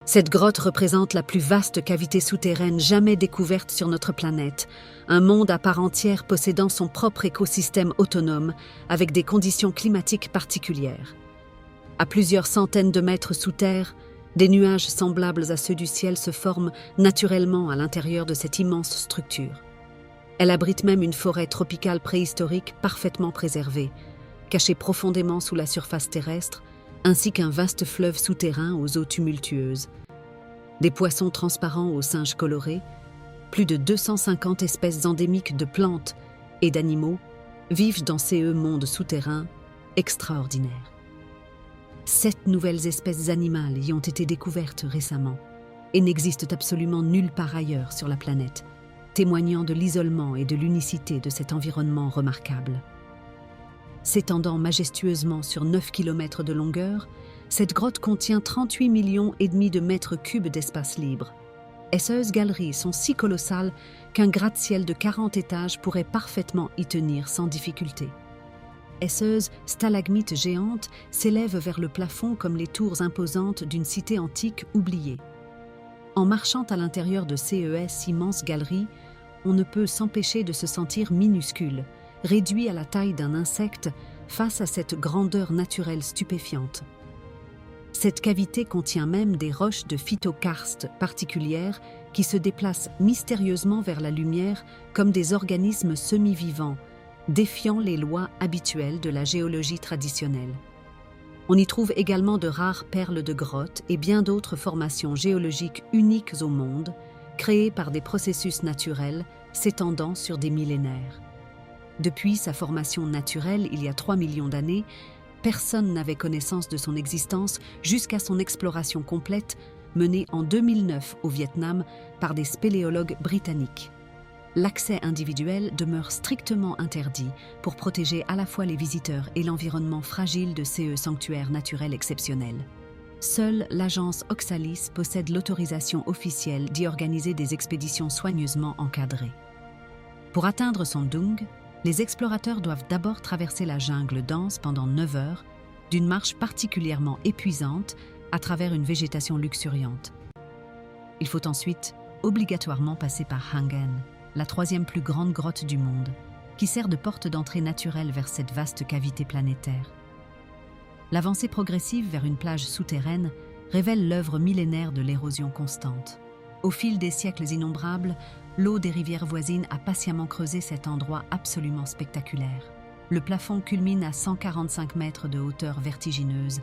Cette grotte représente la plus vaste cavité souterraine jamais découverte sur notre planète, un monde à part entière possédant son propre écosystème autonome, avec des conditions climatiques particulières. À plusieurs centaines de mètres sous terre, des nuages semblables à ceux du ciel se forment naturellement à l'intérieur de cette immense structure. Elle abrite même une forêt tropicale préhistorique parfaitement préservée, cachée profondément sous la surface terrestre, ainsi qu'un vaste fleuve souterrain aux eaux tumultueuses. Des poissons transparents aux singes colorés, plus de 250 espèces endémiques de plantes et d'animaux vivent dans ces mondes souterrains extraordinaires. 7 nouvelles espèces animales y ont été découvertes récemment et n'existent absolument nulle part ailleurs sur la planète, témoignant de l'isolement et de l'unicité de cet environnement remarquable. S'étendant majestueusement sur 9 km de longueur, cette grotte contient 38 millions et demi de mètres cubes d'espace libre. Et ces galeries sont si colossales qu'un gratte-ciel de 40 étages pourrait parfaitement y tenir sans difficulté. Et ces stalagmites géantes s'élèvent vers le plafond comme les tours imposantes d'une cité antique oubliée. En marchant à l'intérieur de ces immenses galeries, on ne peut s'empêcher de se sentir minuscule, réduit à la taille d'un insecte face à cette grandeur naturelle stupéfiante. Cette cavité contient même des roches de phytokarstes particulières qui se déplacent mystérieusement vers la lumière comme des organismes semi-vivants, défiant les lois habituelles de la géologie traditionnelle. On y trouve également de rares perles de grottes et bien d'autres formations géologiques uniques au monde, créées par des processus naturels s'étendant sur des millénaires. Depuis sa formation naturelle il y a 3 millions d'années, personne n'avait connaissance de son existence jusqu'à son exploration complète menée en 2009 au Vietnam par des spéléologues britanniques. L'accès individuel demeure strictement interdit pour protéger à la fois les visiteurs et l'environnement fragile de ces sanctuaires naturels exceptionnels. Seule l'agence Oxalis possède l'autorisation officielle d'y organiser des expéditions soigneusement encadrées. Pour atteindre Sondung, les explorateurs doivent d'abord traverser la jungle dense pendant 9 heures, d'une marche particulièrement épuisante à travers une végétation luxuriante. Il faut ensuite obligatoirement passer par Hangen, la 3e plus grande grotte du monde, qui sert de porte d'entrée naturelle vers cette vaste cavité planétaire. L'avancée progressive vers une plage souterraine révèle l'œuvre millénaire de l'érosion constante. Au fil des siècles innombrables, l'eau des rivières voisines a patiemment creusé cet endroit absolument spectaculaire. Le plafond culmine à 145 mètres de hauteur vertigineuse,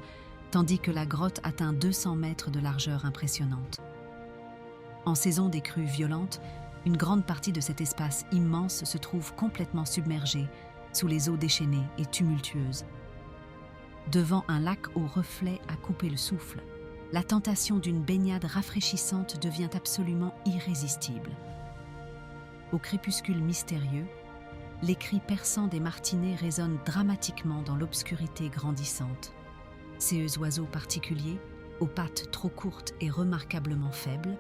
tandis que la grotte atteint 200 mètres de largeur impressionnante. En saison des crues violentes, une grande partie de cet espace immense se trouve complètement submergée sous les eaux déchaînées et tumultueuses. Devant un lac aux reflets à couper le souffle, la tentation d'une baignade rafraîchissante devient absolument irrésistible. Au crépuscule mystérieux, les cris perçants des martinets résonnent dramatiquement dans l'obscurité grandissante. Ces oiseaux particuliers, aux pattes trop courtes et remarquablement faibles,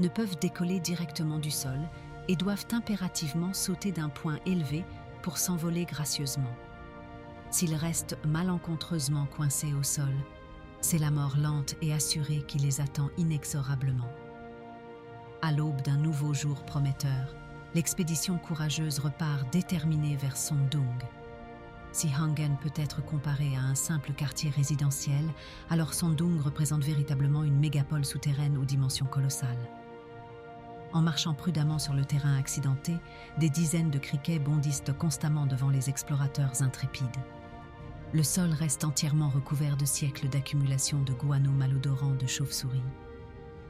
ne peuvent décoller directement du sol et doivent impérativement sauter d'un point élevé pour s'envoler gracieusement. S'ils restent malencontreusement coincés au sol, c'est la mort lente et assurée qui les attend inexorablement. À l'aube d'un nouveau jour prometteur, l'expédition courageuse repart déterminée vers Sondung. Si Hangen peut être comparé à un simple quartier résidentiel, alors Sondung représente véritablement une mégapole souterraine aux dimensions colossales. En marchant prudemment sur le terrain accidenté, des dizaines de criquets bondissent constamment devant les explorateurs intrépides. Le sol reste entièrement recouvert de siècles d'accumulation de guano malodorant de chauves-souris.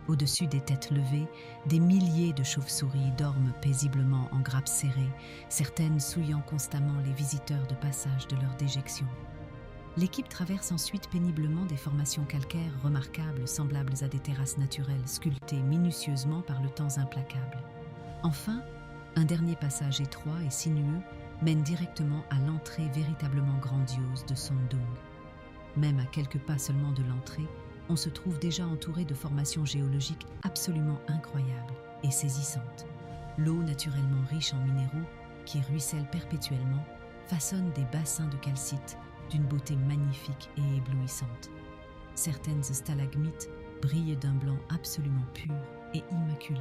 Au-dessus des têtes levées, des milliers de chauves-souris dorment paisiblement en grappes serrées, certaines souillant constamment les visiteurs de passage de leur déjection. L'équipe traverse ensuite péniblement des formations calcaires remarquables semblables à des terrasses naturelles sculptées minutieusement par le temps implacable. Enfin, un dernier passage étroit et sinueux mène directement à l'entrée véritablement grandiose de Sondung. Même à quelques pas seulement de l'entrée, on se trouve déjà entouré de formations géologiques absolument incroyables et saisissantes. L'eau naturellement riche en minéraux, qui ruisselle perpétuellement, façonne des bassins de calcite d'une beauté magnifique et éblouissante. Certaines stalagmites brillait d'un blanc absolument pur et immaculé,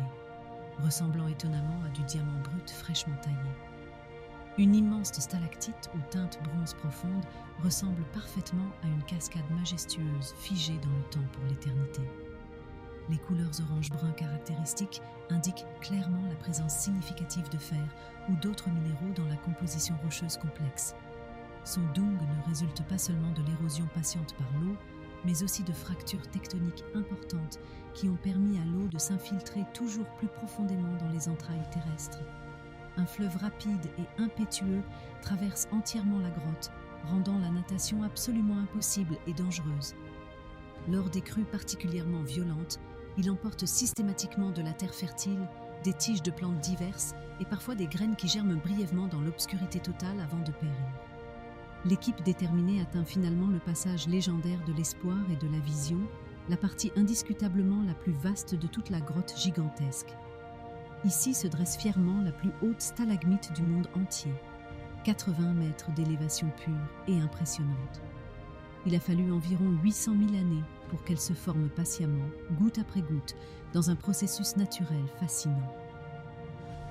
ressemblant étonnamment à du diamant brut fraîchement taillé. Une immense stalactite aux teintes bronze profondes ressemble parfaitement à une cascade majestueuse figée dans le temps pour l'éternité. Les couleurs orange-brun caractéristiques indiquent clairement la présence significative de fer ou d'autres minéraux dans la composition rocheuse complexe. Son dung ne résulte pas seulement de l'érosion patiente par l'eau, mais aussi de fractures tectoniques importantes qui ont permis à l'eau de s'infiltrer toujours plus profondément dans les entrailles terrestres. Un fleuve rapide et impétueux traverse entièrement la grotte, rendant la natation absolument impossible et dangereuse. Lors des crues particulièrement violentes, il emporte systématiquement de la terre fertile, des tiges de plantes diverses et parfois des graines qui germent brièvement dans l'obscurité totale avant de périr. L'équipe déterminée atteint finalement le passage légendaire de l'espoir et de la vision, la partie indiscutablement la plus vaste de toute la grotte gigantesque. Ici se dresse fièrement la plus haute stalagmite du monde entier, 80 mètres d'élévation pure et impressionnante. Il a fallu environ 800 000 années pour qu'elle se forme patiemment, goutte après goutte, dans un processus naturel fascinant.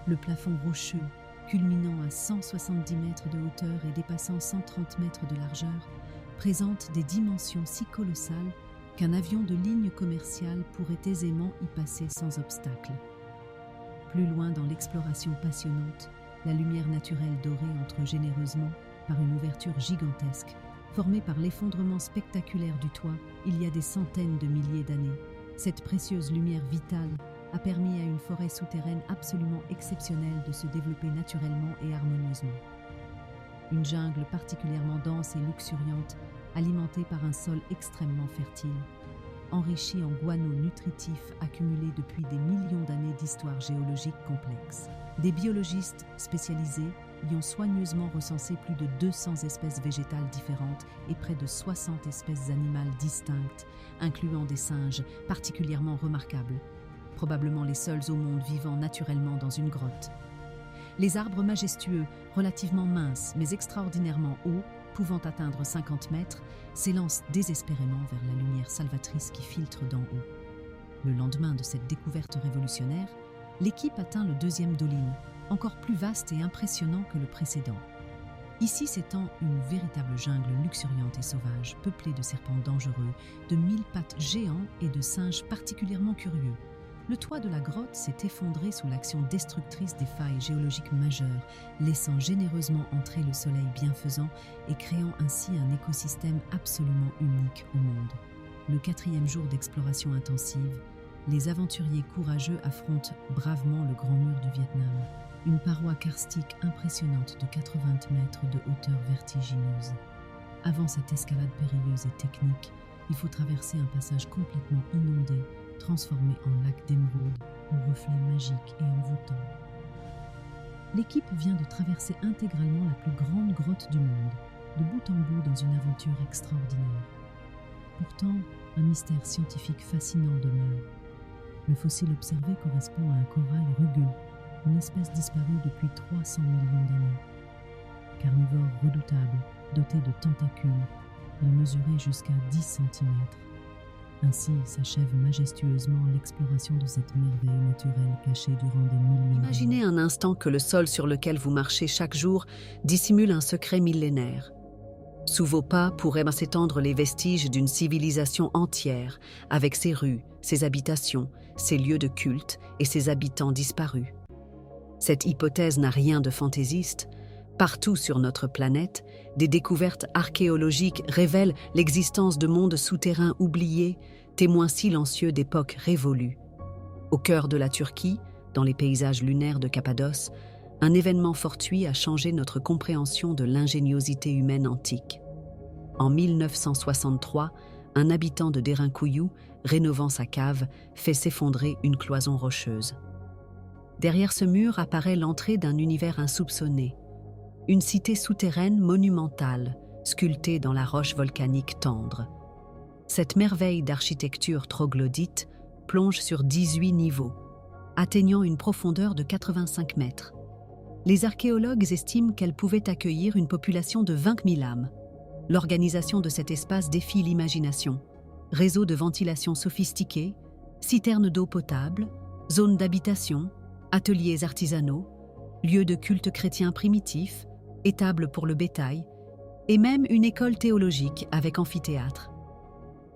Le plafond rocheux, culminant à 170 mètres de hauteur et dépassant 130 mètres de largeur, présente des dimensions si colossales qu'un avion de ligne commerciale pourrait aisément y passer sans obstacle. Plus loin dans l'exploration passionnante, la lumière naturelle dorée entre généreusement par une ouverture gigantesque, formée par l'effondrement spectaculaire du toit il y a des centaines de milliers d'années. Cette précieuse lumière vitale a permis à une forêt souterraine absolument exceptionnelle de se développer naturellement et harmonieusement. Une jungle particulièrement dense et luxuriante, alimentée par un sol extrêmement fertile, enrichi en guano nutritifs accumulés depuis des millions d'années d'histoire géologique complexe. Des biologistes spécialisés y ont soigneusement recensé plus de 200 espèces végétales différentes et près de 60 espèces animales distinctes, incluant des singes particulièrement remarquables, probablement les seuls au monde vivant naturellement dans une grotte. Les arbres majestueux, relativement minces mais extraordinairement hauts, pouvant atteindre 50 mètres, s'élancent désespérément vers la lumière salvatrice qui filtre d'en haut. Le lendemain de cette découverte révolutionnaire, l'équipe atteint le deuxième Doline, encore plus vaste et impressionnant que le précédent. Ici s'étend une véritable jungle luxuriante et sauvage, peuplée de serpents dangereux, de 1000 pattes géants et de singes particulièrement curieux. Le toit de la grotte s'est effondré sous l'action destructrice des failles géologiques majeures, laissant généreusement entrer le soleil bienfaisant et créant ainsi un écosystème absolument unique au monde. Le 4e jour d'exploration intensive, les aventuriers courageux affrontent bravement le Grand Mur du Vietnam, une paroi karstique impressionnante de 80 mètres de hauteur vertigineuse. Avant cette escalade périlleuse et technique, il faut traverser un passage complètement inondé, transformé en lac d'émeraude, aux reflets magiques et envoûtants. L'équipe vient de traverser intégralement la plus grande grotte du monde, de bout en bout dans une aventure extraordinaire. Pourtant, un mystère scientifique fascinant demeure. Le fossile observé correspond à un corail rugueux, une espèce disparue depuis 300 millions d'années. Carnivore redoutable, doté de tentacules, il mesurait jusqu'à 10 cm. Ainsi s'achève majestueusement l'exploration de cette merveille naturelle cachée durant des milliers d'années. Imaginez un instant que le sol sur lequel vous marchez chaque jour dissimule un secret millénaire. Sous vos pas pourraient s'étendre les vestiges d'une civilisation entière, avec ses rues, ses habitations, ses lieux de culte et ses habitants disparus. Cette hypothèse n'a rien de fantaisiste. Partout sur notre planète, des découvertes archéologiques révèlent l'existence de mondes souterrains oubliés, témoins silencieux d'époques révolues. Au cœur de la Turquie, dans les paysages lunaires de Cappadoce, un événement fortuit a changé notre compréhension de l'ingéniosité humaine antique. En 1963, un habitant de Derinkuyu, rénovant sa cave, fait s'effondrer une cloison rocheuse. Derrière ce mur apparaît l'entrée d'un univers insoupçonné. Une cité souterraine monumentale, sculptée dans la roche volcanique tendre. Cette merveille d'architecture troglodyte plonge sur 18 niveaux, atteignant une profondeur de 85 mètres. Les archéologues estiment qu'elle pouvait accueillir une population de 20 000 âmes. L'organisation de cet espace défie l'imagination. réseaux de ventilation sophistiqués, citernes d'eau potable, zones d'habitation, ateliers artisanaux, lieux de culte chrétien primitif, étables pour le bétail, et même une école théologique avec amphithéâtre.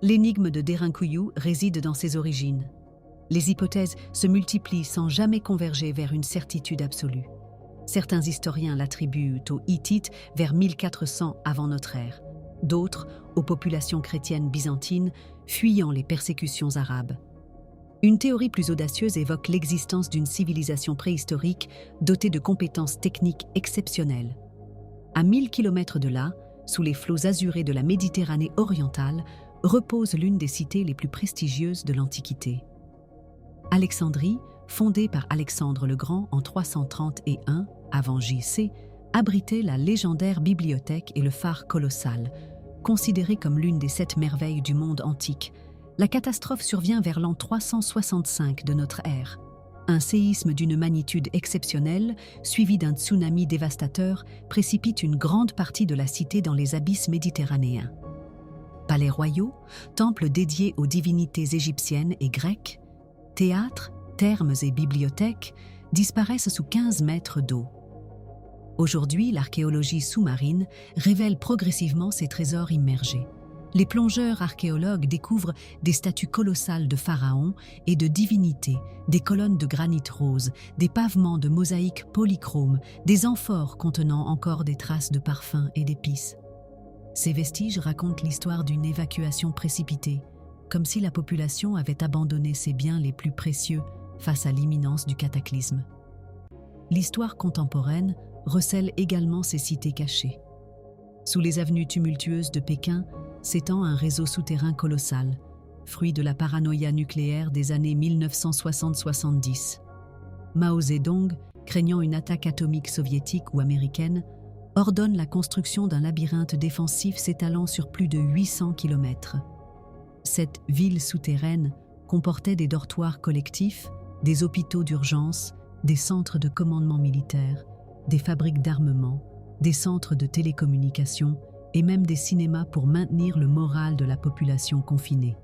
L'énigme de Derinkuyu réside dans ses origines. Les hypothèses se multiplient sans jamais converger vers une certitude absolue. Certains historiens l'attribuent aux Hittites vers 1400 avant notre ère, d'autres aux populations chrétiennes byzantines fuyant les persécutions arabes. Une théorie plus audacieuse évoque l'existence d'une civilisation préhistorique dotée de compétences techniques exceptionnelles. À 1000 km de là, sous les flots azurés de la Méditerranée orientale, repose l'une des cités les plus prestigieuses de l'Antiquité. Alexandrie, fondée par Alexandre le Grand en 331 avant J.C., abritait la légendaire bibliothèque et le phare colossal. Considéré comme l'une des 7 merveilles du monde antique, la catastrophe survient vers l'an 365 de notre ère. Un séisme d'une magnitude exceptionnelle, suivi d'un tsunami dévastateur, précipite une grande partie de la cité dans les abysses méditerranéens. Palais royaux, temples dédiés aux divinités égyptiennes et grecques, théâtres, thermes et bibliothèques disparaissent sous 15 mètres d'eau. Aujourd'hui, l'archéologie sous-marine révèle progressivement ces trésors immergés. Les plongeurs archéologues découvrent des statues colossales de pharaons et de divinités, des colonnes de granit rose, des pavements de mosaïques polychromes, des amphores contenant encore des traces de parfums et d'épices. Ces vestiges racontent l'histoire d'une évacuation précipitée, comme si la population avait abandonné ses biens les plus précieux face à l'imminence du cataclysme. L'histoire contemporaine recèle également ces cités cachées. Sous les avenues tumultueuses de Pékin s'étend un réseau souterrain colossal, fruit de la paranoïa nucléaire des années 1960-70. Mao Zedong, craignant une attaque atomique soviétique ou américaine, ordonne la construction d'un labyrinthe défensif s'étalant sur plus de 800 km. Cette ville souterraine comportait des dortoirs collectifs, des hôpitaux d'urgence, des centres de commandement militaire, des fabriques d'armement, des centres de télécommunications et même des cinémas pour maintenir le moral de la population confinée.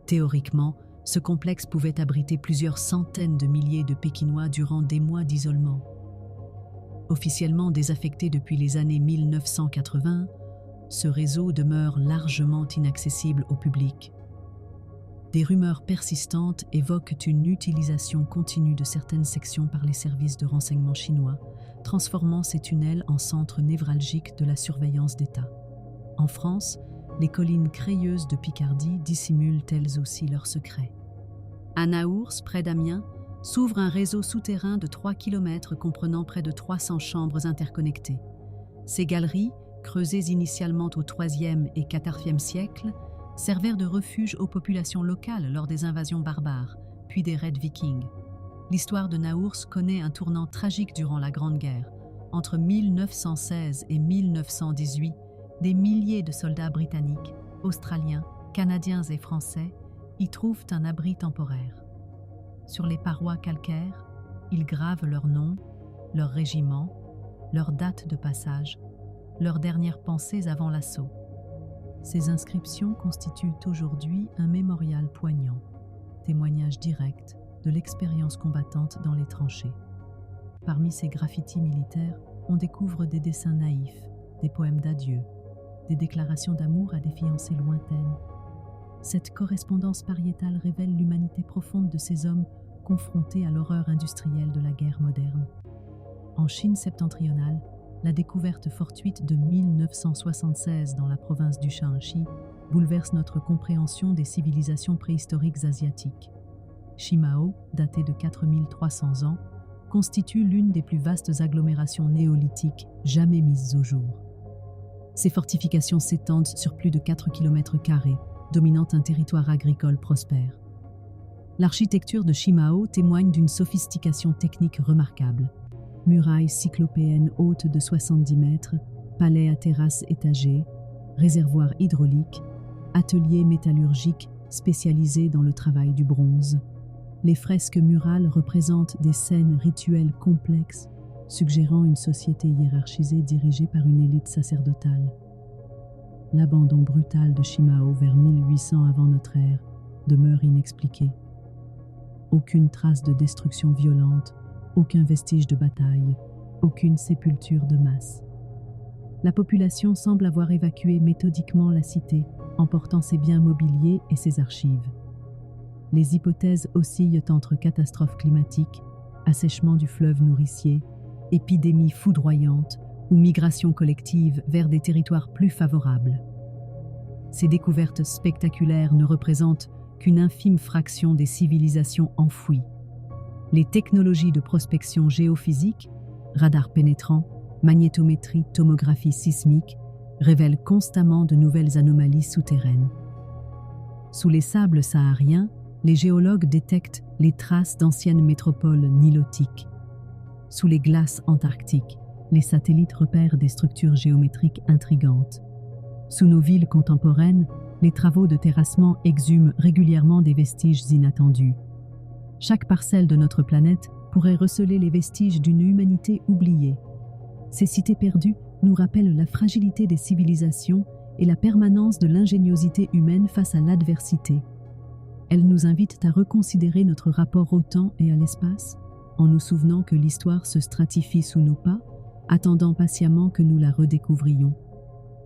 Théoriquement, ce complexe pouvait abriter plusieurs centaines de milliers de Pékinois durant des mois d'isolement. Officiellement désaffecté depuis les années 1980, ce réseau demeure largement inaccessible au public. Des rumeurs persistantes évoquent une utilisation continue de certaines sections par les services de renseignement chinois, transformant ces tunnels en centres névralgiques de la surveillance d'État. En France, les collines crayeuses de Picardie dissimulent elles aussi leurs secrets. À Naours, près d'Amiens, s'ouvre un réseau souterrain de 3 km comprenant près de 300 chambres interconnectées. Ces galeries, creusées initialement au IIIe et IVe siècle, servirent de refuge aux populations locales lors des invasions barbares, puis des raids vikings. L'histoire de Naours connaît un tournant tragique durant la Grande Guerre. Entre 1916 et 1918, des milliers de soldats britanniques, australiens, canadiens et français y trouvent un abri temporaire. Sur les parois calcaires, ils gravent leurs noms, leurs régiments, leurs dates de passage, leurs dernières pensées avant l'assaut. Ces inscriptions constituent aujourd'hui un mémorial poignant, témoignage direct de l'expérience combattante dans les tranchées. Parmi ces graffitis militaires, on découvre des dessins naïfs, des poèmes d'adieu, des déclarations d'amour à des fiancées lointaines. Cette correspondance pariétale révèle l'humanité profonde de ces hommes confrontés à l'horreur industrielle de la guerre moderne. En Chine septentrionale, la découverte fortuite de 1976 dans la province du Shaanxi bouleverse notre compréhension des civilisations préhistoriques asiatiques. Shimao, datée de 4300 ans, constitue l'une des plus vastes agglomérations néolithiques jamais mises au jour. Ces fortifications s'étendent sur plus de 4 km², dominant un territoire agricole prospère. L'architecture de Shimao témoigne d'une sophistication technique remarquable. Murailles cyclopéennes hautes de 70 mètres, palais à terrasses étagées, réservoirs hydrauliques, ateliers métallurgiques spécialisés dans le travail du bronze. Les fresques murales représentent des scènes rituelles complexes, suggérant une société hiérarchisée dirigée par une élite sacerdotale. l'abandon brutal de Shimao vers 1800 avant notre ère demeure inexpliqué. Aucune trace de destruction violente, aucun vestige de bataille, aucune sépulture de masse. La population semble avoir évacué méthodiquement la cité, emportant ses biens mobiliers et ses archives. Les hypothèses oscillent entre catastrophes climatiques, assèchement du fleuve nourricier, épidémies foudroyantes ou migration collective vers des territoires plus favorables. Ces découvertes spectaculaires ne représentent qu'une infime fraction des civilisations enfouies. Les technologies de prospection géophysique, radars pénétrants, magnétométrie, tomographie sismique, révèlent constamment de nouvelles anomalies souterraines. Sous les sables sahariens, les géologues détectent les traces d'anciennes métropoles nilotiques. Sous les glaces antarctiques, les satellites repèrent des structures géométriques intrigantes. Sous nos villes contemporaines, les travaux de terrassement exhument régulièrement des vestiges inattendus. Chaque parcelle de notre planète pourrait receler les vestiges d'une humanité oubliée. Ces cités perdues nous rappellent la fragilité des civilisations et la permanence de l'ingéniosité humaine face à l'adversité. Elles nous invitent à reconsidérer notre rapport au temps et à l'espace, en nous souvenant que l'histoire se stratifie sous nos pas, attendant patiemment que nous la redécouvrions.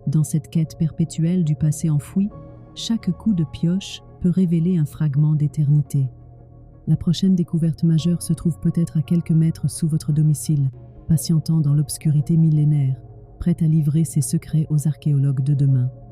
Dans cette quête perpétuelle du passé enfoui, chaque coup de pioche peut révéler un fragment d'éternité. La prochaine découverte majeure se trouve peut-être à quelques mètres sous votre domicile, patientant dans l'obscurité millénaire, prête à livrer ses secrets aux archéologues de demain.